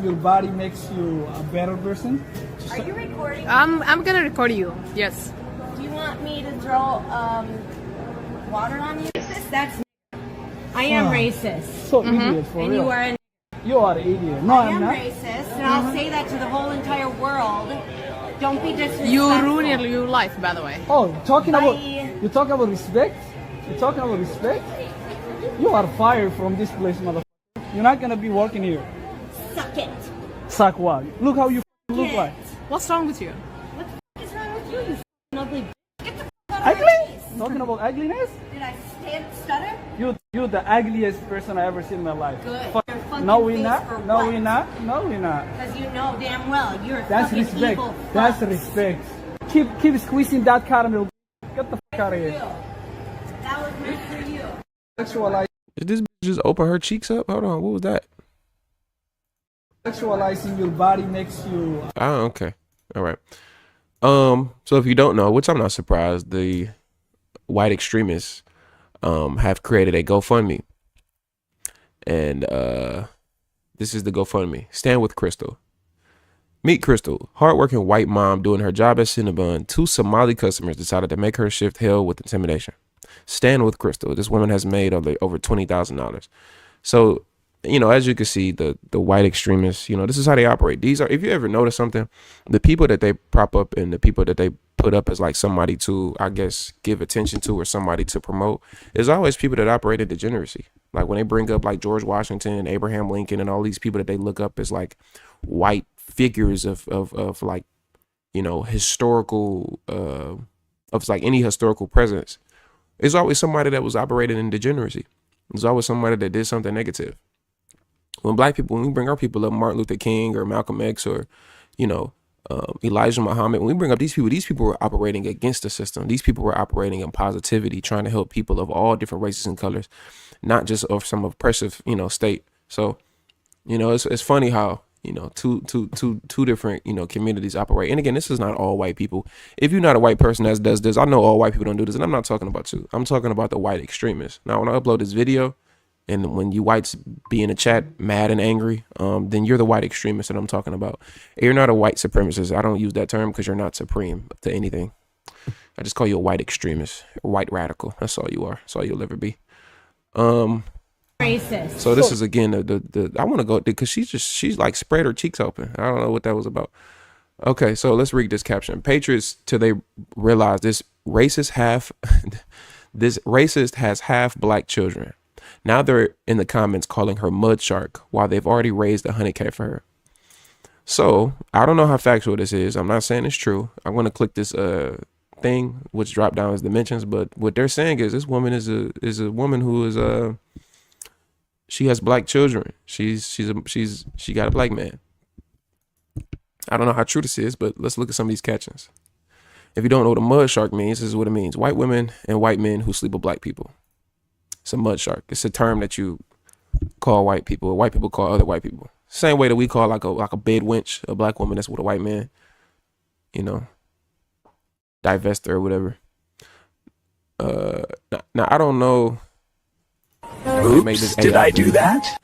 your body makes you a better person? Are you recording? I'm gonna record you. Yes. Do you want me to throw water on you? That's. I am racist. So idiot for And real. you are an. You are an idiot. No, I I'm am not. racist, and I'll say that to the whole entire world. Don't be disrespectful. You ruin your life, by the way. Oh, talking about Bye. you talking about respect? You talking about respect? You are fired from this place, motherfucker. You're not gonna be working here. Suck it. Suck what? Look how you look like. What's wrong with you? What the f is wrong with you, you f***ing ugly bitch? Get the f out of my Ugly? face. Talking about ugliness? Did I stutter? You're the ugliest person I ever seen in my life. Good. Fuck. Your fucking No, we face not. for No, what? we not. No, we not. Because you know damn well you're a That's fucking respect. evil That's fuck. respect. Keep squeezing that caramel. Get the fuck out of here. That was meant for you. Sexualize. Did this bitch just open her cheeks up? Hold on, what was that? Sexualizing your body makes you. Oh, okay. All right. So if you don't know, which I'm not surprised, the white extremists have created a GoFundMe. And this is the GoFundMe. Stand with Crystal. Meet Crystal, hardworking white mom doing her job at Cinnabon. 2 Somali customers decided to make her shift hell with intimidation. Stand with Crystal. This woman has made over $20,000. So, you know, as you can see, the white extremists, you know, this is how they operate. These are, if you ever notice something, the people that they prop up and the people that they put up as like somebody to, I guess, give attention to or somebody to promote, is always people that operate in degeneracy. Like when they bring up like George Washington and Abraham Lincoln and all these people that they look up as like white figures of like, you know, historical, of like any historical presence, it's always somebody that was operating in degeneracy. There's always somebody that did something negative. When we bring our people up, Martin Luther King or Malcolm X or, you know, Elijah Muhammad, when we bring up these people were operating against the system. These people were operating in positivity, trying to help people of all different races and colors, not just of some oppressive, you know, state. So, you know, it's funny how, you know, two different, you know, communities operate. And again, this is not all white people. If you're not a white person that does this, I know all white people don't do this, and I'm not talking about you. I'm talking about the white extremists. Now, when I upload this video, and when you whites be in the chat mad and angry, then you're the white extremist that I'm talking about. You're not a white supremacist. I don't use that term because you're not supreme to anything. I just call you a white extremist, a white radical. That's all you are. That's all you'll ever be. Racist. So this is again the I want to go because she's like spread her cheeks open. I don't know what that was about. Okay, so let's read this caption. Patriots till they realize this racist has half black children. Now they're in the comments calling her mud shark while they've already raised $100K for her. So I don't know how factual this is. I'm not saying it's true. I'm going to click this thing which drop down as dimensions, but what they're saying is this woman is a woman who is she has black children. She got a black man. I don't know how true this is, but let's look at some of these captions. If you don't know what a mud shark means, this is what it means. White women and white men who sleep with black people. It's a mud shark. It's a term that you call white people, or white people call other white people. Same way that we call like a bed wench, a black woman that's with a white man, you know, divest her or whatever. Now I don't know. Oops, did I do that?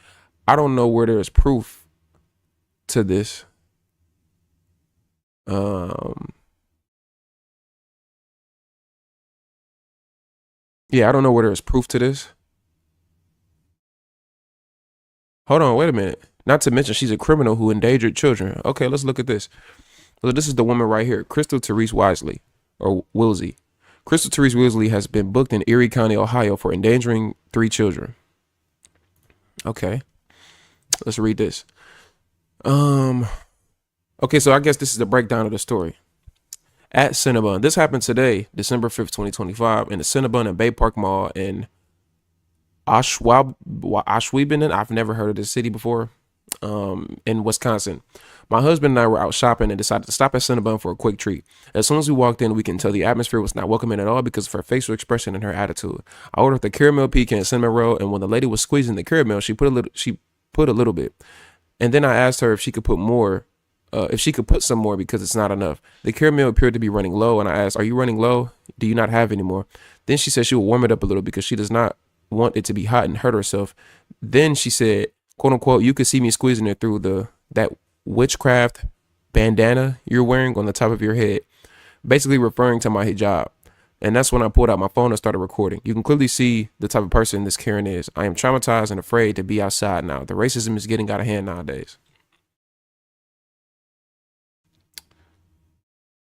I don't know where there's proof to this. Yeah, I don't know where there's proof to this. Hold on, wait a minute. Not to mention she's a criminal who endangered children. Okay, let's look at this. So this is the woman right here, Crystal Therese Wisely, or Wilsey. Crystal Therese Wilsey has been booked in Erie County, Ohio for endangering 3 children. Okay, let's read this. Okay, so I guess this is the breakdown of the story. At Cinnabon, this happened today, December 5th, 2025, in the Cinnabon and Bay Park Mall in Ashwaubenon. I've never heard of this city before, in Wisconsin. My husband and I were out shopping and decided to stop at Cinnabon for a quick treat. As soon as we walked in, we can tell the atmosphere was not welcoming at all because of her facial expression and her attitude. I ordered the caramel pecan cinnamon roll, and when the lady was squeezing the caramel, she put a little bit. And then I asked her if she could put more, if she could put some more because it's not enough. The caramel appeared to be running low, and I asked, "Are you running low? Do you not have any more?" Then she said she will warm it up a little because she does not want it to be hot and hurt herself. Then she said, quote unquote, "You could see me squeezing it through the that witchcraft bandana you're wearing on the top of your head, basically referring to my hijab. And that's when I pulled out my phone and started recording. You can clearly see the type of person this Karen is. I am traumatized and afraid to be outside now. The racism is getting out of hand nowadays.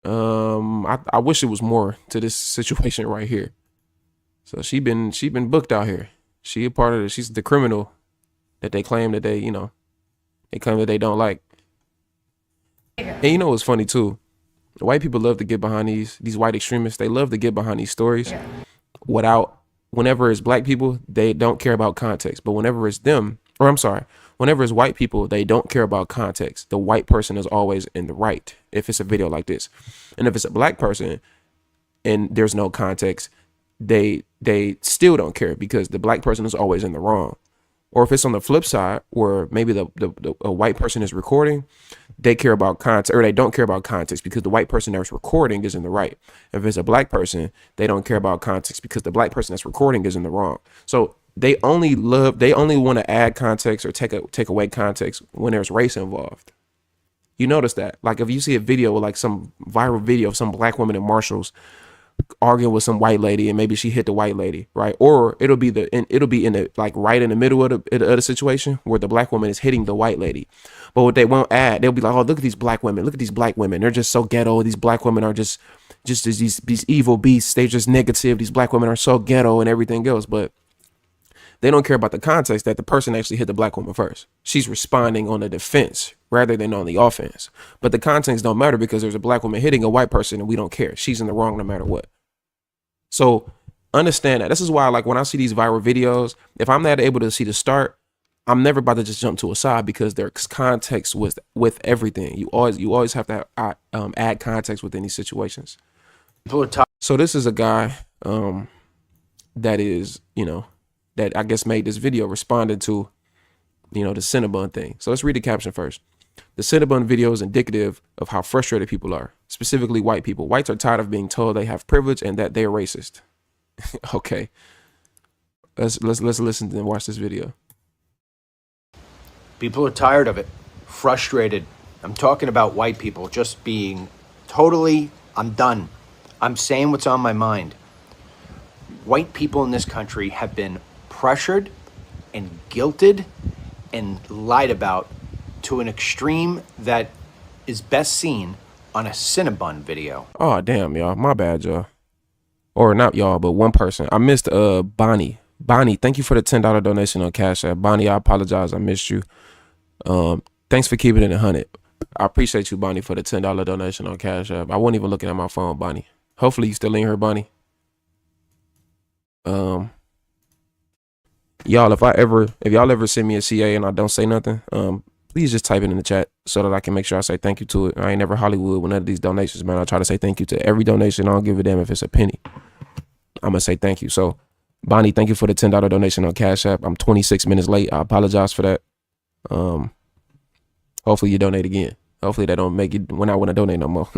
I wish it was more to this situation right here. So she been booked out here. She a part of it. She's the criminal that they claim that they claim that they don't like. And you know what's funny too? White people love to get behind these white extremists. They love to get behind these stories whenever it's black people, they don't care about context. But whenever it's whenever it's white people, they don't care about context. The white person is always in the right if it's a video like this. And if it's a black person and there's no context, they still don't care because the black person is always in the wrong. Or if it's on the flip side where maybe a white person is recording, they care about context, or they don't care about context because the white person that's recording is in the right. If it's a black person, they don't care about context because the black person that's recording is in the wrong. So they only want to add context or take away context when there's race involved. You notice that? Like if you see a video, like some viral video of some black woman in Marshalls arguing with some white lady and maybe she hit the white lady, right? Or it'll be in the like right in the middle of the situation where the black woman is hitting the white lady. But what they won't add, they'll be like, oh, look at these black women. Look at these black women. They're just so ghetto. These black women are just these evil beasts. They're just negative. These black women are so ghetto and everything else. But they don't care about the context that the person actually hit the black woman first. She's responding on the defense rather than on the offense. But the context don't matter because there's a black woman hitting a white person and we don't care. She's in the wrong no matter what. So understand that. This is why, like, when I see these viral videos, if I'm not able to see the start, I'm never about to just jump to a side because there's context with everything. You always have to add context within these situations. So this is a guy that is, that I guess made this video responding to, the Cinnabon thing. So let's read the caption first. The Cinnabon video is indicative of how frustrated people are, specifically white people. Whites are tired of being told they have privilege and that they're racist. Okay. Let's listen and watch this video. People are tired of it, frustrated. I'm talking about white people just being totally, I'm done. I'm saying what's on my mind. White people in this country have been pressured and guilted and lied about to an extreme that is best seen on a Cinnabon video. Oh, damn, y'all. My bad, y'all. Or not y'all, but one person. I missed Bonnie. Bonnie, thank you for the $10 donation on Cash App. Bonnie, I apologize. I missed you. Thanks for keeping it 100. I appreciate you, Bonnie, for the $10 donation on Cash App. I wasn't even looking at my phone, Bonnie. Hopefully you still in here, Bonnie. Y'all, if y'all ever send me a CA and I don't say nothing, please just type it in the chat so that I can make sure I say thank you to it. I ain't never Hollywood with none of these donations, man. I try to say thank you to every donation. I don't give a damn if it's a penny. I'm gonna say thank you. So, Bonnie, thank you for the $10 donation on Cash App. I'm 26 minutes late. I apologize for that. Hopefully you donate again. Hopefully they don't make it when I want to donate no more.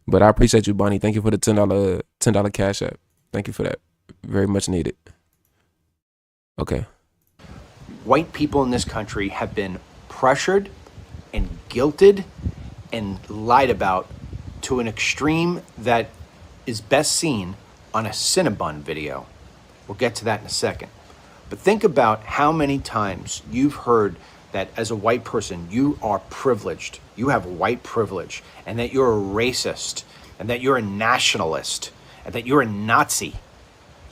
But I appreciate you, Bonnie. Thank you for the $10 Cash App. Thank you for that. Very much needed. Okay. White people in this country have been pressured and guilted and lied about to an extreme that is best seen on a Cinnabon video. We'll get to that in a second. But think about how many times you've heard that as a white person, you are privileged, you have white privilege, and that you're a racist, and that you're a nationalist, and that you're a Nazi.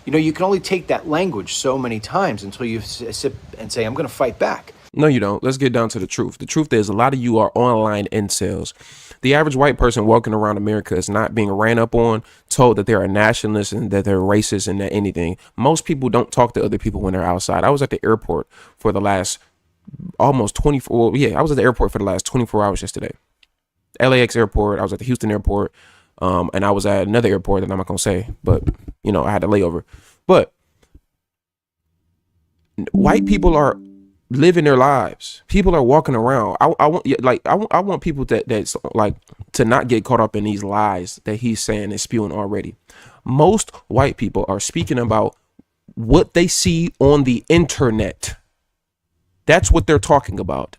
You can only take that language so many times until you sit and say, I'm going to fight back. No, you don't. Let's get down to the truth. The truth is a lot of you are online incels. The average white person walking around America is not being ran up on, told that they're a nationalist and that they're racist and that anything. Most people don't talk to other people when they're outside. I was at the airport for the last almost 24. I was at the airport for the last 24 hours yesterday. LAX airport. I was at the Houston airport. And I was at another airport that I'm not going to say, but I had a layover. But white people are living their lives. People are walking around. I want people that's like to not get caught up in these lies that he's saying and spewing already. Most white people are speaking about what they see on the internet. That's what they're talking about.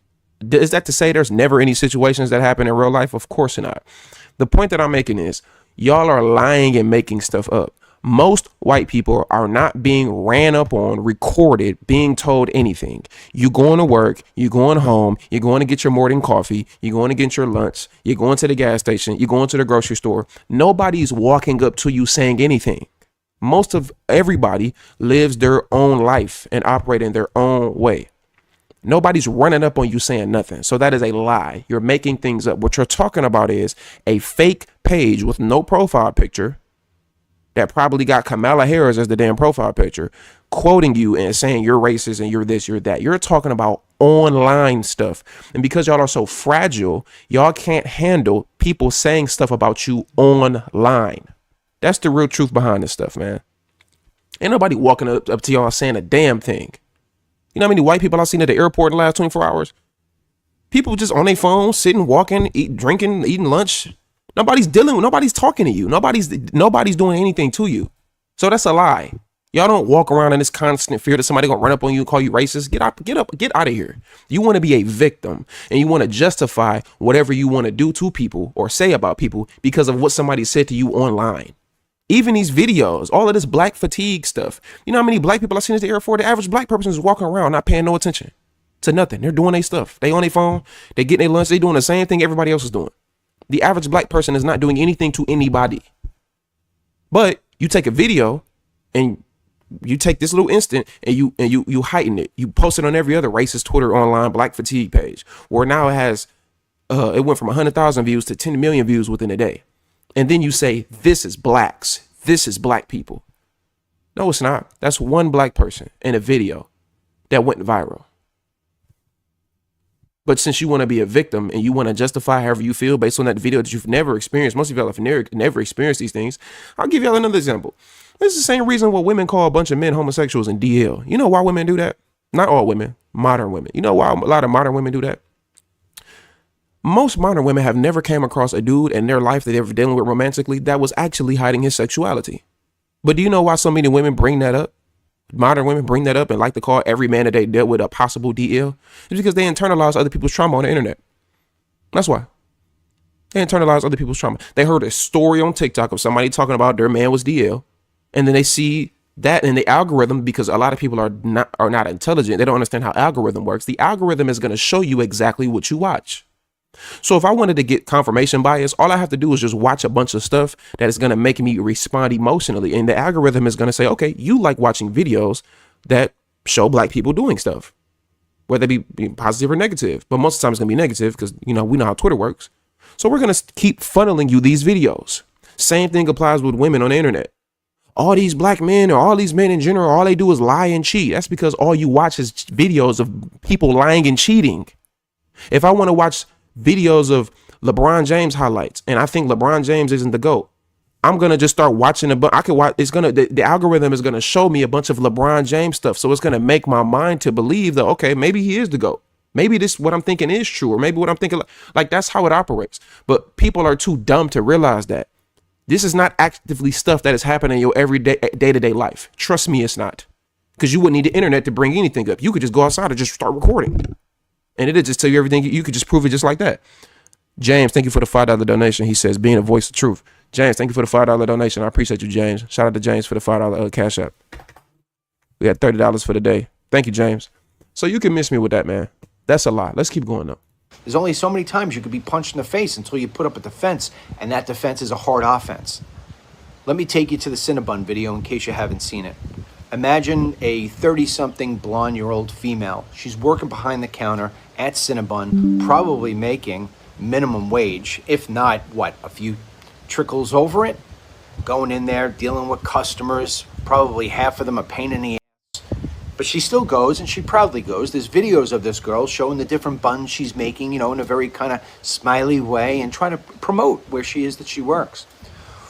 Is that to say there's never any situations that happen in real life? Of course not. The point that I'm making is y'all are lying and making stuff up. Most white people are not being ran up on, recorded, being told anything. You going to work, you going home, you're going to get your morning coffee, you're going to get your lunch, you're going to the gas station, you're going to the grocery store. Nobody's walking up to you saying anything. Most of everybody lives their own life and operate in their own way. Nobody's running up on you saying nothing. So that is a lie. You're making things up. What you're talking about is a fake page with no profile picture that probably got Kamala Harris as the damn profile picture, quoting you and saying you're racist and you're this, you're that. You're talking about online stuff. And because y'all are so fragile, y'all can't handle people saying stuff about you online. That's the real truth behind this stuff, man. Ain't nobody walking up to y'all saying a damn thing. You know how many white people I've seen at the airport in the last 24 hours? People just on their phone, sitting, walking, drinking, eating lunch. Nobody's talking to you. Nobody's doing anything to you. So that's a lie. Y'all don't walk around in this constant fear that somebody gonna run up on you and call you racist. Get out of here. You want to be a victim and you want to justify whatever you want to do to people or say about people because of what somebody said to you online. Even these videos, all of this black fatigue stuff. You know how many black people I've seen at the airport? The average black person is walking around not paying no attention to nothing. They're doing their stuff. They on their phone. They getting their lunch. They doing the same thing everybody else is doing. The average black person is not doing anything to anybody. But you take a video and you take this little instant and you heighten it. You post it on every other racist Twitter online black fatigue page where now it has it went from 100,000 views to 10 million views within a day. And then you say, this is blacks. This is black people. No, it's not. That's one black person in a video that went viral. But since you want to be a victim and you want to justify however you feel based on that video that you've never experienced, most of y'all have never experienced these things. I'll give y'all another example. This is the same reason why women call a bunch of men homosexuals and DL. You know why women do that? Not all women, modern women. You know why a lot of modern women do that? Most modern women have never came across a dude in their life that they were dealing with romantically that was actually hiding his sexuality. But do you know why so many women bring that up? Modern women bring that up and like to call every man that they dealt with a possible DL. It's because they internalize other people's trauma on the internet. That's why. They internalize other people's trauma. They heard a story on TikTok of somebody talking about their man was DL. And then they see that in the algorithm, because a lot of people are not intelligent. They don't understand how algorithm works. The algorithm is going to show you exactly what you watch. So if I wanted to get confirmation bias, all I have to do is just watch a bunch of stuff that is going to make me respond emotionally. And the algorithm is going to say, okay, you like watching videos that show black people doing stuff, whether they be positive or negative. But most of the time it's going to be negative because, you know, we know how Twitter works. So we're going to keep funneling you these videos. Same thing applies with women on the internet. All these black men or all these men in general, all they do is lie and cheat. That's because all you watch is videos of people lying and cheating. If I want to watch videos of LeBron James highlights and I think LeBron James isn't the GOAT, I'm going to just start watching the algorithm is going to show me a bunch of LeBron James stuff. So it's going to make my mind to believe that, okay, maybe he is the GOAT. Maybe this, what I'm thinking is true, or maybe what I'm thinking, like that's how it operates. But people are too dumb to realize that this is not actively stuff that is happening in your everyday day-to-day life. Trust me, it's not, because you wouldn't need the internet to bring anything up. You could just go outside and just start recording. And it'll just tell you everything. You could just prove it just like that. James, thank you for the $5 donation. He says, being a voice of truth. James, thank you for the $5 donation. I appreciate you, James. Shout out to James for the $5 Cash App. We got $30 for the day. Thank you, James. So you can miss me with that, man. That's a lot. Let's keep going, though. There's only so many times you could be punched in the face until you put up a defense, and that defense is a hard offense. Let me take you to the Cinnabon video in case you haven't seen it. Imagine a 30-something blonde-year-old female. She's working behind the counter at Cinnabon, probably making minimum wage, if not, a few trickles over it. Going in there, dealing with customers, probably half of them a pain in the ass. But she still goes, and she proudly goes. There's videos of this girl showing the different buns she's making, in a very kind of smiley way and trying to promote where she is that she works.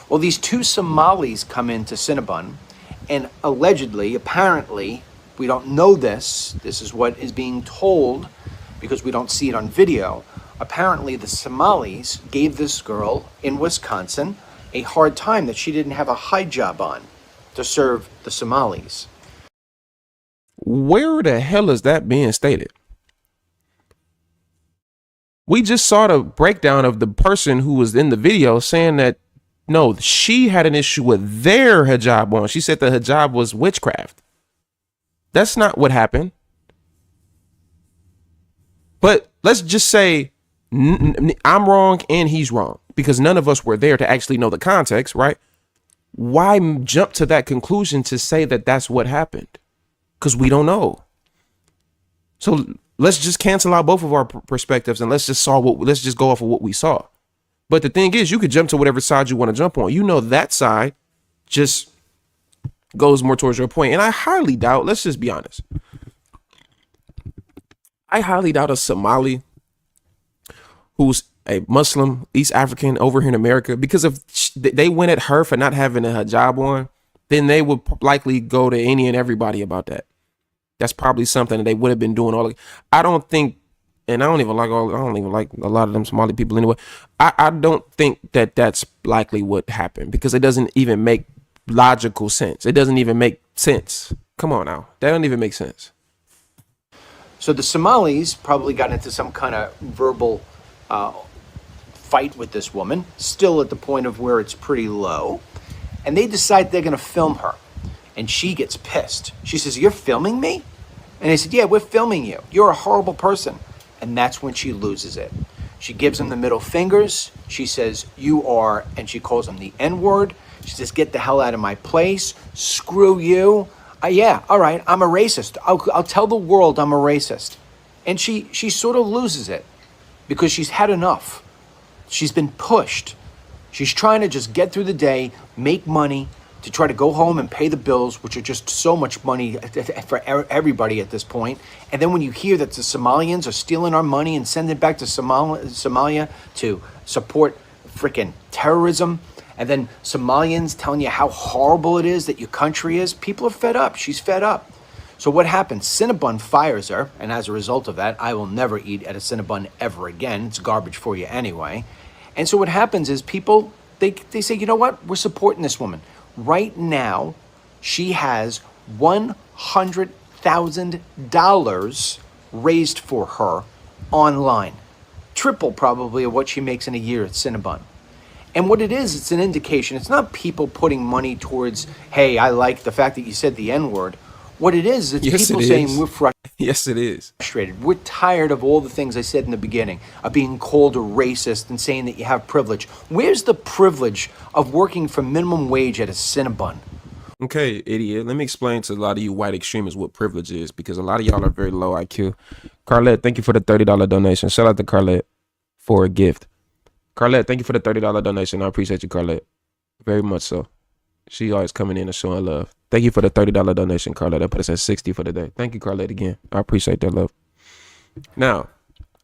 Well, these two Somalis come into Cinnabon, and allegedly, apparently, we don't know this. This is what is being told because we don't see it on video. Apparently, the Somalis gave this girl in Wisconsin a hard time that she didn't have a hijab on to serve the Somalis. Where the hell is that being stated? We just saw the breakdown of the person who was in the video saying that no, she had an issue with their hijab on. She said the hijab was witchcraft. That's not what happened. But let's just say I'm wrong and he's wrong because none of us were there to actually know the context, right? Why jump to that conclusion to say that that's what happened? Because we don't know. So let's just cancel out both of our perspectives and let's just go off of what we saw. But the thing is, you could jump to whatever side you want to jump on. You know, that side just goes more towards your point. And I highly doubt, let's just be honest. I highly doubt a Somali who's a Muslim, East African over here in America, because if they went at her for not having a hijab on, then they would likely go to any and everybody about that. That's probably something that they would have been doing I don't think, and I don't even like a lot of them Somali people anyway. I don't think that that's likely what happened because it doesn't even make logical sense. It doesn't even make sense. Come on now. That doesn't even make sense. So the Somalis probably got into some kind of verbal fight with this woman, still at the point of where it's pretty low. And they decide they're going to film her. And she gets pissed. She says, "You're filming me?" And they said, "Yeah, we're filming you. You're a horrible person." And that's when she loses it. She gives him the middle fingers. She says, "You are," and she calls him the N-word. She says, "Get the hell out of my place. Screw you. Yeah, all right, I'm a racist. I'll tell the world I'm a racist." And she sort of loses it because she's had enough. She's been pushed. She's trying to just get through the day, make money, to try to go home and pay the bills, which are just so much money for everybody at this point. And then when you hear that the Somalians are stealing our money and sending it back to Somalia to support freaking terrorism, and then Somalians telling you how horrible it is that your country is, people are fed up. She's fed up. So what happens? Cinnabon fires her, and as a result of that, I will never eat at a Cinnabon ever again. It's garbage for you anyway. And so what happens is people, they say, you know what? We're supporting this woman. Right now, she has $100,000 raised for her online. Triple probably of what she makes in a year at Cinnabon. And what it is, it's an indication. It's not people putting money towards, hey, I like the fact that you said the N-word. What it is, it's people saying we're frustrated. Yes, it is. We're tired of all the things I said in the beginning, of being called a racist and saying that you have privilege. Where's the privilege of working for minimum wage at a Cinnabon? Okay, idiot. Let me explain to a lot of you white extremists what privilege is, because a lot of y'all are very low IQ. Carlette, thank you for the $30 donation. Shout out to Carlette for a gift. Carlette, thank you for the $30 donation. I appreciate you, Carlette. Very much so. She always coming in and showing love. Thank you for the $30 donation, Carlette. That put us at 60 for the day. Thank you, Carlette, again. I appreciate that love. Now,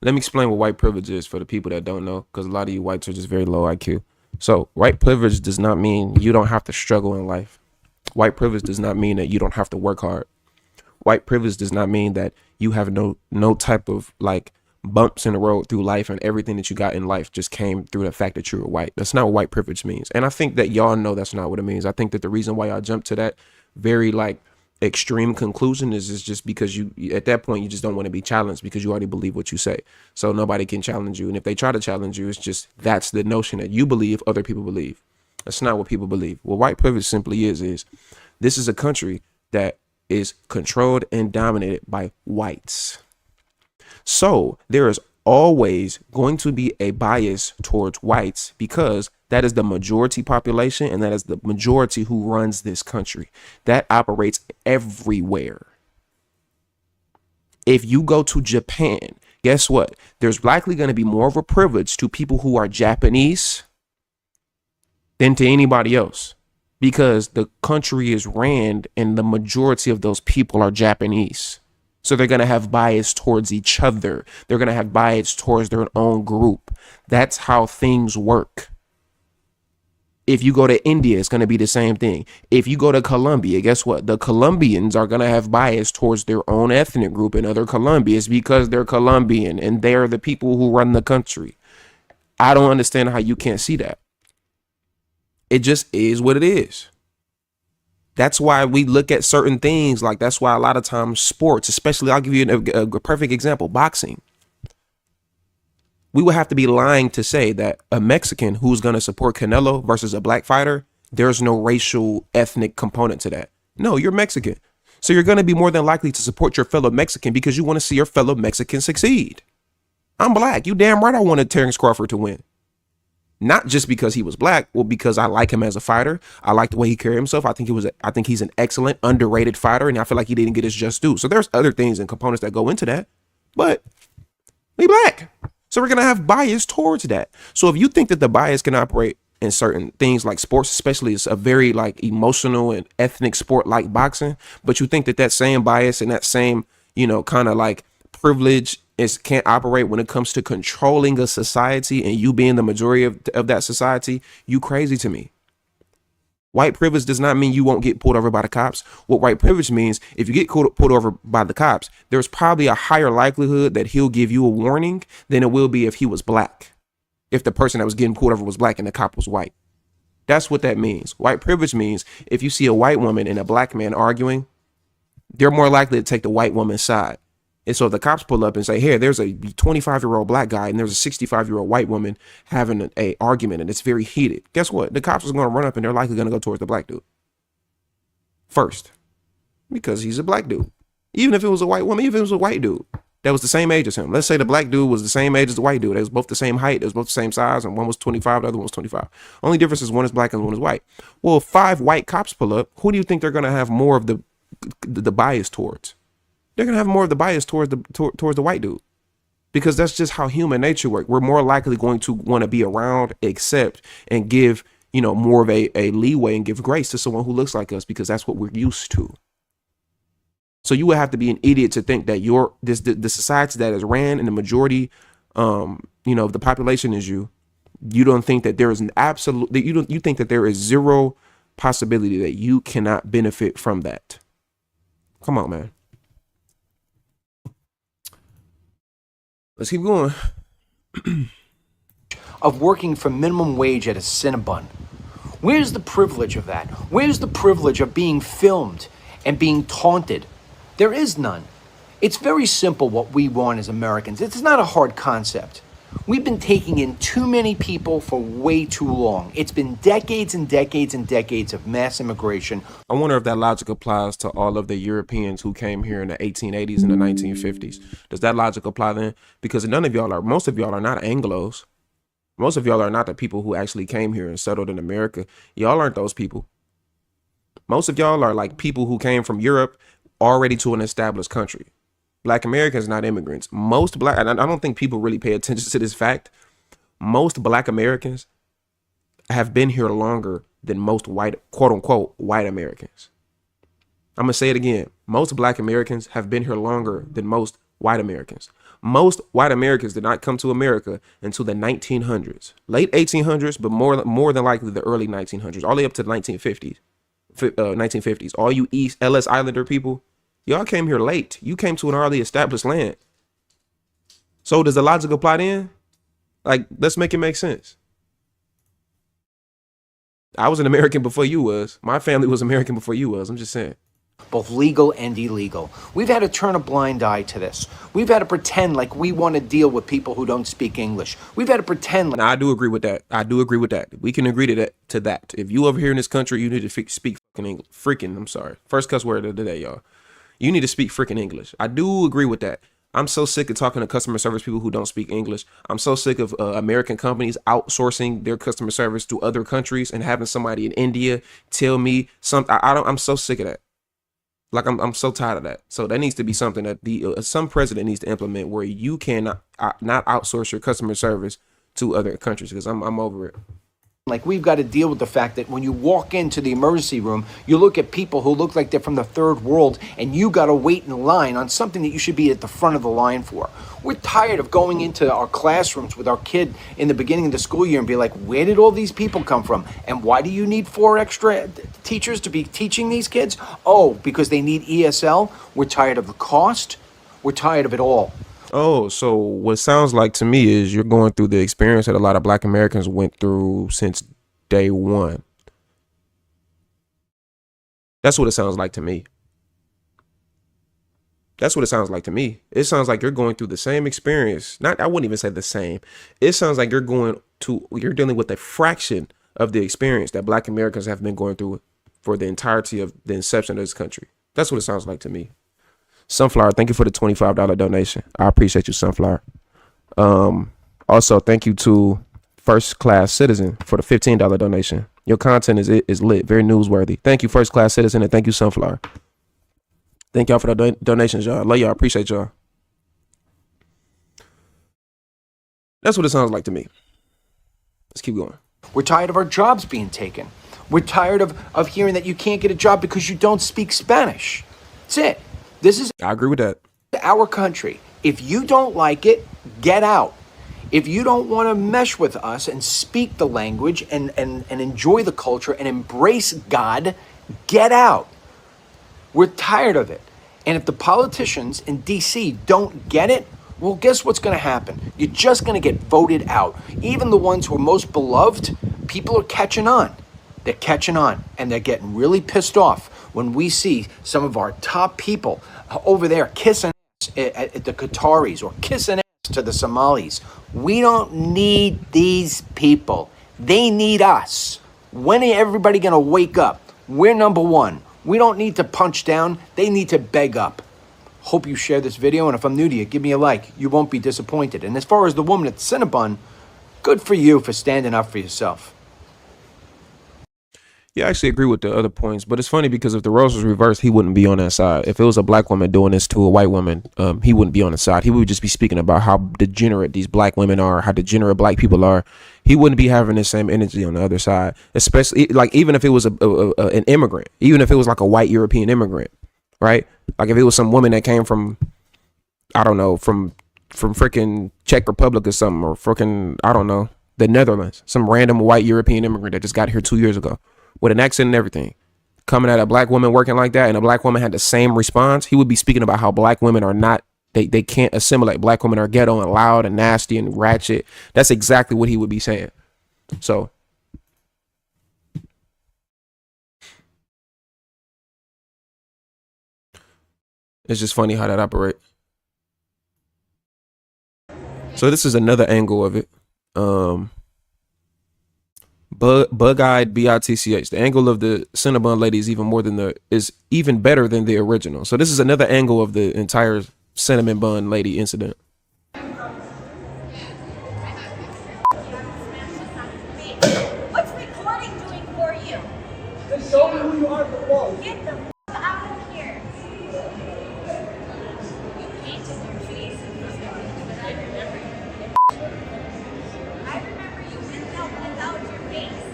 let me explain what white privilege is for the people that don't know, because a lot of you whites are just very low IQ. So, white privilege does not mean you don't have to struggle in life. White privilege does not mean that you don't have to work hard. White privilege does not mean that you have no type of like bumps in the road through life and everything that you got in life just came through the fact that you were white. That's not what white privilege means. And I think that y'all know that's not what it means. I think that the reason why y'all jump to that very like extreme conclusion is just because you at that point you just don't want to be challenged because you already believe what you say. So nobody can challenge you. And if they try to challenge you, it's just that's the notion that you believe other people believe. That's not what people believe. What white privilege simply is this is a country that is controlled and dominated by whites. So there is always going to be a bias towards whites because that is the majority population and that is the majority who runs this country. That operates everywhere. If you go to Japan, guess what? There's likely going to be more of a privilege to people who are Japanese than to anybody else because the country is ran and the majority of those people are Japanese. So they're going to have bias towards each other. They're going to have bias towards their own group. That's how things work. If you go to India, it's going to be the same thing. If you go to Colombia, guess what? The Colombians are going to have bias towards their own ethnic group in other Colombians because they're Colombian and they're the people who run the country. I don't understand how you can't see that. It just is what it is. That's why we look at certain things. Like that's why a lot of times sports, especially I'll give you a perfect example, boxing. We would have to be lying to say that a Mexican who's going to support Canelo versus a black fighter, there's no racial ethnic component to that. No, you're Mexican. So you're going to be more than likely to support your fellow Mexican because you want to see your fellow Mexican succeed. I'm black. You damn right I wanted Terrence Crawford to win. Not just because he was black, well, because I like him as a fighter. I like the way he carried himself. I think he's an excellent, underrated fighter, and I feel like he didn't get his just due. So there's other things and components that go into that, but we black. So we're going to have bias towards that. So if you think that the bias can operate in certain things like sports, especially it's a very like emotional and ethnic sport like boxing, but you think that that same bias and that same, kind of like privilege can't operate when it comes to controlling a society and you being the majority of that society, you crazy to me. White privilege does not mean you won't get pulled over by the cops. What white privilege means, if you get pulled over by the cops, there's probably a higher likelihood that he'll give you a warning than it will be if he was black. If the person that was getting pulled over was black and the cop was white. That's what that means. White privilege means if you see a white woman and a black man arguing, they're more likely to take the white woman's side. And so if the cops pull up and say, here, there's a 25-year-old black guy and there's a 65-year-old white woman having a argument and it's very heated. Guess what? The cops are going to run up and they're likely going to go towards the black dude first because he's a black dude. Even if it was a white woman, even if it was a white dude that was the same age as him. Let's say the black dude was the same age as the white dude. They was both the same height. They was both the same size. And one was 25, the other one was 25. Only difference is one is black and one is white. Well, if 5 white cops pull up, who do you think they're going to have more of the bias towards? They're going to have more of the bias towards the white dude because that's just how human nature works. We're more likely going to want to be around, accept, and give, more of a leeway and give grace to someone who looks like us because that's what we're used to. So you would have to be an idiot to think that the society that is ran and the majority, of the population is you. You don't think that there is an absolute, you think that there is zero possibility that you cannot benefit from that. Come on, man. Let's keep going. Of working for minimum wage at a Cinnabon. Where's the privilege of that? Where's the privilege of being filmed and being taunted? There is none. It's very simple what we want as Americans. It's not a hard concept. We've been taking in too many people for way too long. It's been decades and decades and decades of mass immigration. I wonder if that logic applies to all of the Europeans who came here in the 1880s and the 1950s. Does that logic apply then? Because most of y'all are not Anglos. Most of y'all are not the people who actually came here and settled in America. Y'all aren't those people. Most of y'all are like people who came from Europe already to an established country. Black Americans, not immigrants. And I don't think people really pay attention to this fact. Most Black Americans have been here longer than most white, quote unquote, white Americans. I'm going to say it again. Most Black Americans have been here longer than most white Americans. Most white Americans did not come to America until the 1900s, late 1800s, but more than likely the early 1900s, all the way up to the 1950s. All you East Ellis Islander people, y'all came here late. You came to an already established land. So does the logic apply then? Like, let's make it make sense. I was an American before you was. My family was American before you was. I'm just saying. Both legal and illegal. We've had to turn a blind eye to this. We've had to pretend like we want to deal with people who don't speak English. We've had to pretend like... Now, I do agree with that. We can agree to that. If you over here in this country, you need to speak fucking English. I'm sorry. First cuss word of the day, y'all. You need to speak freaking English. I do agree with that. I'm so sick of talking to customer service people who don't speak English. I'm so sick of American companies outsourcing their customer service to other countries and having somebody in India tell me something. I'm so sick of that. Like I'm so tired of that. So that needs to be something that some president needs to implement where you cannot not outsource your customer service to other countries because I'm over it. Like we've got to deal with the fact that when you walk into the emergency room, you look at people who look like they're from the third world and you got to wait in line on something that you should be at the front of the line for. We're tired of going into our classrooms with our kid in the beginning of the school year and be like, where did all these people come from? And why do you need 4 extra teachers to be teaching these kids? Oh, because they need ESL? We're tired of the cost. We're tired of it all. Oh, so what sounds like to me is you're going through the experience that a lot of Black Americans went through since day one. That's what it sounds like to me. That's what it sounds like to me. It sounds like you're going through the same experience. Not, I wouldn't even say the same. It sounds like you're dealing with a fraction of the experience that Black Americans have been going through for the entirety of the inception of this country. That's what it sounds like to me. Sunflower, thank you for the $25 donation. I appreciate you, Sunflower. Also, thank you to First Class Citizen for the $15 donation. Your content is lit, very newsworthy. Thank you, First Class Citizen, and thank you, Sunflower. Thank y'all for the donations, y'all. Love y'all. Appreciate y'all. That's what it sounds like to me. Let's keep going. We're tired of our jobs being taken. We're tired of hearing that you can't get a job because you don't speak Spanish. That's it. This is I agree with that. our country. If you don't like it, get out. If you don't want to mesh with us and speak the language and enjoy the culture and embrace God, get out. We're tired of it. And if the politicians in DC don't get it, well, guess what's going to happen? You're just going to get voted out. Even the ones who are most beloved, people are catching on. They're catching on, and they're getting really pissed off when we see some of our top people over there kissing ass at the Qataris or kissing ass to the Somalis. We don't need these people. They need us. When are everybody going to wake up? We're number one. We don't need to punch down. They need to beg up. Hope you share this video, and if I'm new to you, give me a like. You won't be disappointed. And as far as the woman at Cinnabon, good for you for standing up for yourself. Yeah, I actually agree with the other points, but it's funny because if the roles was reversed, he wouldn't be on that side. If it was a Black woman doing this to a white woman, he wouldn't be on the side. He would just be speaking about how degenerate these Black women are, how degenerate Black people are. He wouldn't be having the same energy on the other side, especially like even if it was an immigrant, even if it was like a white European immigrant, right? Like if it was some woman that came from, I don't know, from freaking Czech Republic or something, or freaking, I don't know, the Netherlands, some random white European immigrant that just got here 2 years ago with an accent and everything, coming at a Black woman working like that, and a Black woman had the same response, he would be speaking about how Black women are not, they can't assimilate. Black women are ghetto and loud and nasty and ratchet. That's exactly what he would be saying. So it's just funny how that operates. So this is another angle of it. Bug-eyed BITCH. The angle of the Cinnabon lady is even better than the original. So this is another angle of the entire cinnamon bun lady incident. What's recording doing for you? Just show me who you are for the wall. Get the f out of here. You painted your face and but I remember you. I remember you without your face.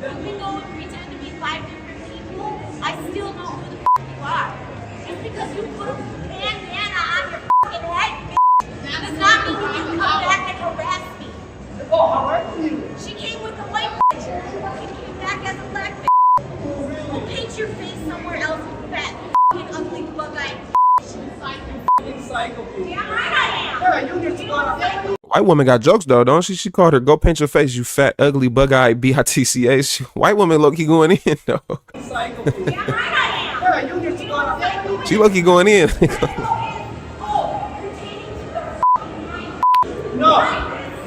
You can go and pretend to be 5 different people. I still know who the f you are. Just because you put a bandana on your f***ing head, bitch, does not mean you can come back and harass me. Oh, how are you? She came with a white bitch. You came back as a black bitch. Go paint your face somewhere else, you fat, f***ing ugly, bug-eyed Psycho. Damn right I am. Yeah, you need to go out. White woman got jokes though, don't she? She called her, "Go paint your face, you fat, ugly, bug-eyed BITCH." White woman low-key going in though. Psycho. Damn right I am. Yeah, you need to go out. She low-key going in. No,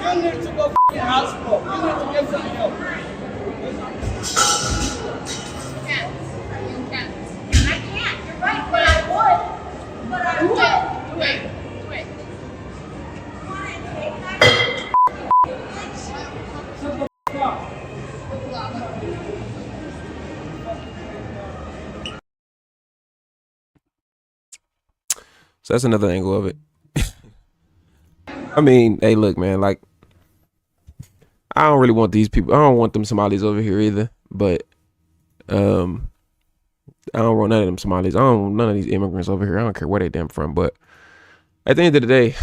you need to go to the hospital. You need to get some help. I can't. You're right, but I would. But I would. Do it. Come on and take that So that's another angle of it. I mean, hey, look, man, like, I don't really want these people. I don't want them Somalis over here either. But I don't want none of them Somalis. I don't want none of these immigrants over here. I don't care where they damn from. But at the end of the day,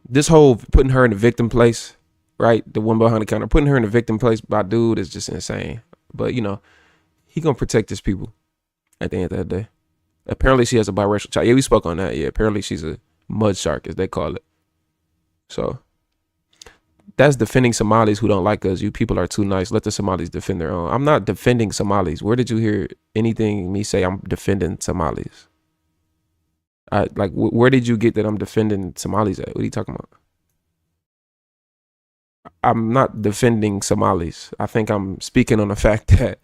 this whole putting her in the victim place, right? The one behind the counter, putting her in the victim place by dude is just insane. But, you know, he gonna protect his people at the end of the day. Apparently she has a biracial child. Yeah, we spoke on that. Yeah, apparently she's a mud shark, as they call it. So that's defending Somalis who don't like us. You people are too nice. Let the Somalis defend their own. I'm not defending Somalis. Where did you hear anything me say I'm defending Somalis? Like, where did you get that I'm defending Somalis at? What are you talking about? I'm not defending Somalis. I think I'm speaking on the fact that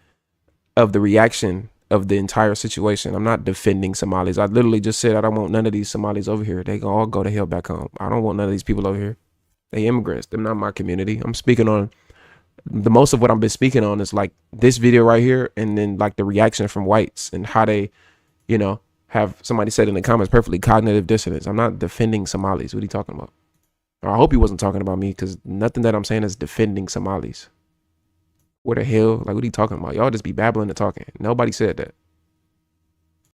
of the reaction of the entire situation. I'm not defending Somalis. I literally just said I don't want none of these Somalis over here. They can all go to hell back home. I don't want none of these people over here. They immigrants. They're not my community. I'm speaking on the most of what I've been speaking on is like this video right here, and then like the reaction from whites and how they, you know, have somebody said in the comments perfectly cognitive dissonance. I'm not defending Somalis. What are you talking about? Or I hope he wasn't talking about me, because nothing that I'm saying is defending Somalis. What the hell? Like, what are you talking about? Y'all just be babbling and talking. Nobody said that.